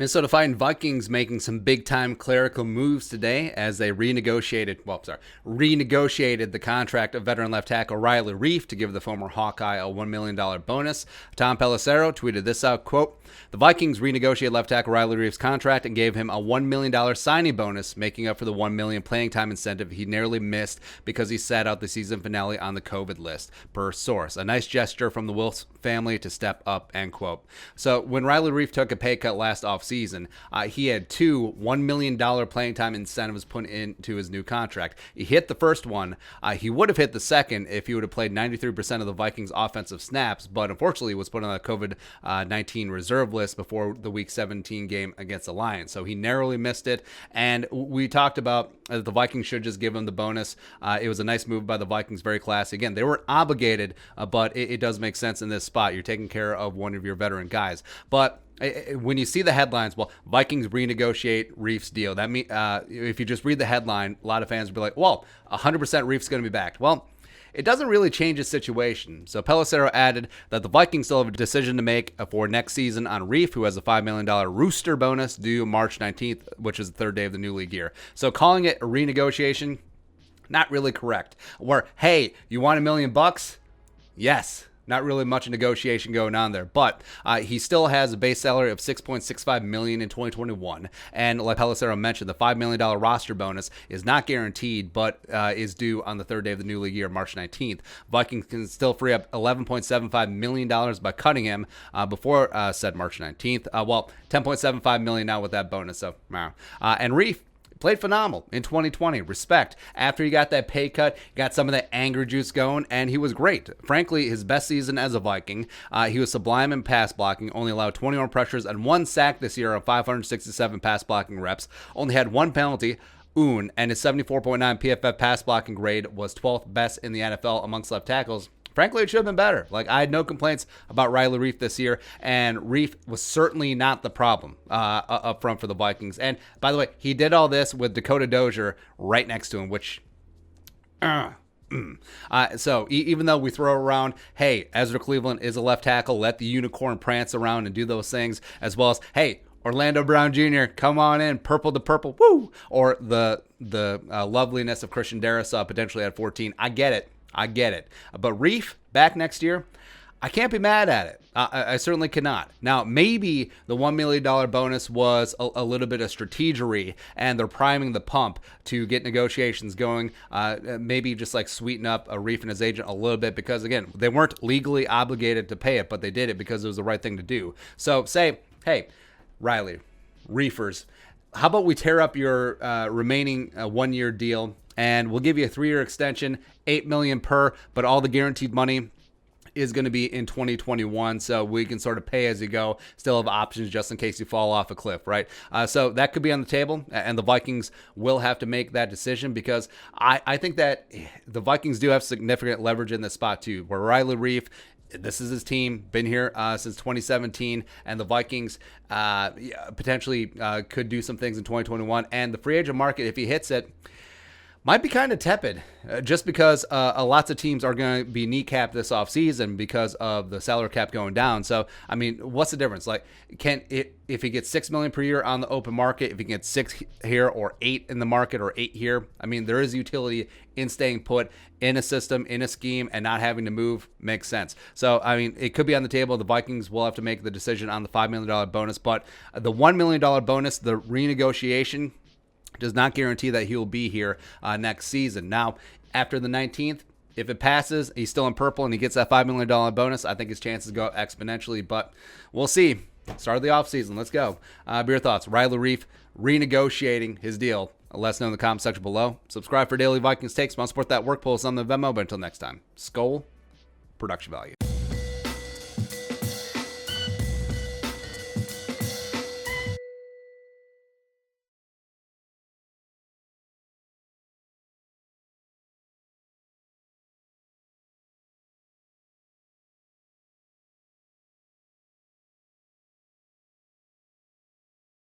Minnesota Vikings making some big-time clerical moves today as they renegotiated the contract of veteran left tackle Riley Reiff to give the former Hawkeye a $1 million bonus. Tom Pelissero tweeted this out, quote, "The Vikings renegotiated left tackle Riley Reiff's contract and gave him a $1 million signing bonus, making up for the $1 million playing time incentive he narrowly missed because he sat out the season finale on the COVID list, per source. A nice gesture from the Wilfs family to step up," end quote. So when Riley Reiff took a pay cut last offseason, he had two $1 million playing time incentives put into his new contract. He hit the first one. He would have hit the second if he would have played 93% of the Vikings' offensive snaps, but unfortunately he was put on the COVID-19 reserve list before the Week 17 game against the Lions. So he narrowly missed it, and we talked about the Vikings should just give him the bonus. It was a nice move by the Vikings, very classy. Again, they weren't obligated, but it does make sense in this spot. You're taking care of one of your veteran guys. But when you see the headlines, well, Vikings renegotiate Reiff's deal. That mean, if you just read the headline, a lot of fans will be like, well, 100% Reiff's going to be backed. Well, it doesn't really change the situation. So Pelissero added that the Vikings still have a decision to make for next season on Reiff, who has a $5 million rooster bonus due March 19th, which is the third day of the new league year. So calling it a renegotiation, not really correct. Where, hey, you want $1 million? Yes. Not really much negotiation going on there, but he still has a base salary of $6.65 million in 2021. And like Pelissero mentioned, the $5 million roster bonus is not guaranteed, but is due on the third day of the new league year, March 19th. Vikings can still free up $11.75 million by cutting him before said March 19th. Well, $10.75 million now with that bonus. So, and Reiff played phenomenal in 2020. Respect. After he got that pay cut, got some of that anger juice going, and he was great. Frankly, his best season as a Viking. He was sublime in pass blocking, only allowed 21 pressures and one sack this year of 567 pass blocking reps. Only had one penalty, and his 74.9 PFF pass blocking grade was 12th best in the NFL amongst left tackles. Frankly, it should have been better. I had no complaints about Riley Reiff this year, and Reiff was certainly not the problem up front for the Vikings. And by the way, he did all this with Dakota Dozier right next to him, which so even though we throw around, hey, Ezra Cleveland is a left tackle, let the unicorn prance around and do those things, as well as, hey, Orlando Brown Jr., come on in, purple to purple, woo! Or the loveliness of Christian Darrisaw potentially at 14. I get it. But Reiff back next year, I can't be mad at it. I certainly cannot. Now, maybe the $1 million bonus was a little bit of strategery, and they're priming the pump to get negotiations going. Maybe just sweeten up Reiff and his agent a little bit because, again, they weren't legally obligated to pay it, but they did it because it was the right thing to do. So say, hey, Riley, Reiffers, how about we tear up your remaining one-year deal, and we'll give you a 3-year extension, $8 million per, but all the guaranteed money is going to be in 2021, so we can sort of pay as you go, still have options just in case you fall off a cliff, right? So that could be on the table, and the Vikings will have to make that decision because I think that the Vikings do have significant leverage in this spot too, where Riley Reiff, this is his team, been here since 2017, and the Vikings potentially could do some things in 2021, and the free agent market, if he hits it, might be kind of tepid just because lots of teams are going to be kneecapped this offseason because of the salary cap going down. So, I mean, what's the difference? If he gets $6 million per year on the open market, if he gets 6 here or 8 in the market or 8 here, I mean, there is utility in staying put in a system, in a scheme, and not having to move makes sense. So, I mean, it could be on the table. The Vikings will have to make the decision on the $5 million bonus, but the $1 million bonus, the renegotiation, does not guarantee that he will be here next season. Now, after the 19th, if it passes, he's still in purple and he gets that $5 million bonus, I think his chances go up exponentially, but we'll see. Start of the offseason. Let's go. Be your thoughts. Riley Reiff renegotiating his deal. Let us know in the comment section below. Subscribe for daily Vikings takes. Want to support that work post on the Venmo, but until next time, Skol, production value.